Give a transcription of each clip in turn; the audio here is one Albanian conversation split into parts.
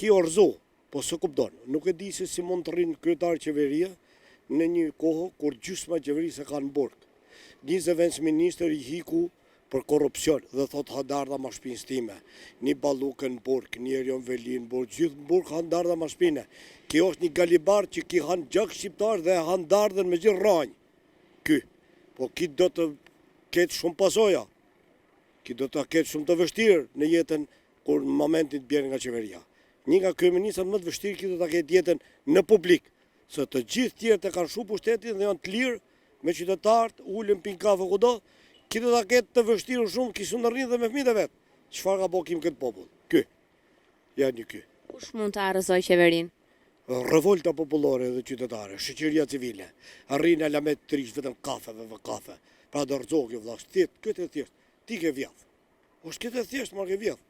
ki orzo, po së kupton. Nuk e di se si mund të rrinë kryetar qeveria në një kohë kur gjysma qeverisë kanë burg. Një zëvendës ministër i hiku për korupcion dhe thot handarda ma shpinës time. Një Ballukë në burg, një Erion Veli në burg, gjithë në burg handarda ma shpine. Kjo është një galibar që ki hanë gjak shqiptar dhe handardën me gjithë ranjë. Ky, po ki do të ketë shumë pasoja. Ki do të ketë shumë të vështirë në jetën kur në momentin të bjerë nga qeveria. Një nga kryeministrat më të vështirë ki do të ketë jetën në publik. Se të gjithë tjerët e kanë shumë pushtetin dhe janë të lirë me qytetarët, ullën pin kafe kudo, ki do të ketë të vështirë shumë, ki në rrinë dhe me fëmijët e vetë. Çfarë ka bokim këtë popull? Ky. Ja një ky. Kush mund të arrëzoj qeverinë? Revolta popullore dhe qytetare, shoqëria civile, arrin alamet të rish vetëm kafeve dhe kafe. Pra do rëzogë vëlla, këtë e thjesht, ti ke vjedh. Është këtë e thjesht, ma ke vjedh.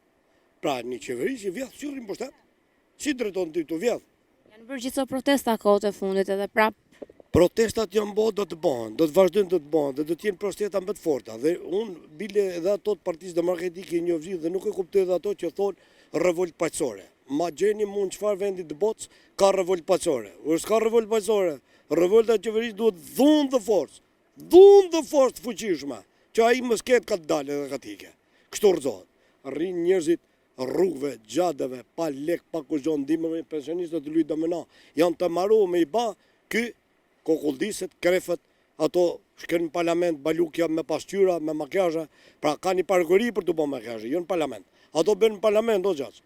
Pra një qeveri që vjedh, që rrim pushtet? Si drejton ti të vjedh? Janë bërë gjithë protesta kohët e fundit edhe prap. Protestat janë bo, do të bëhen, do të vazhdojnë do të bëhen, dhe do të jenë protesta më të forta. Dhe unë bile edhe ato të Partisë Demokratike një vëzhgjë dhe nuk e kuptoj edhe ato që thonë revolt paqësore. Ma gjeni mund çfarë vendit të botës ka revolt paqësore. Është ka revolt paqësore. Revolta e qeverisë duhet dhunë dhe forcë. Dhunë dhe forcë të fuqishme, që ai mos ketë ka të dalë edhe katike. Kështu rrezohet. Rrin njerëzit rrugëve, gjadeve, pa lek, pa kurrë ndihmë, pensionistët të luajnë domino. Janë të marruar me i ba ky kokulliset, krefët, ato shkën në parlament, balukja me pasqyra, me makjazhe, pra ka një parkuri për të bo makjazhe, jo në parlament. Ato bën në parlament, o gjatë.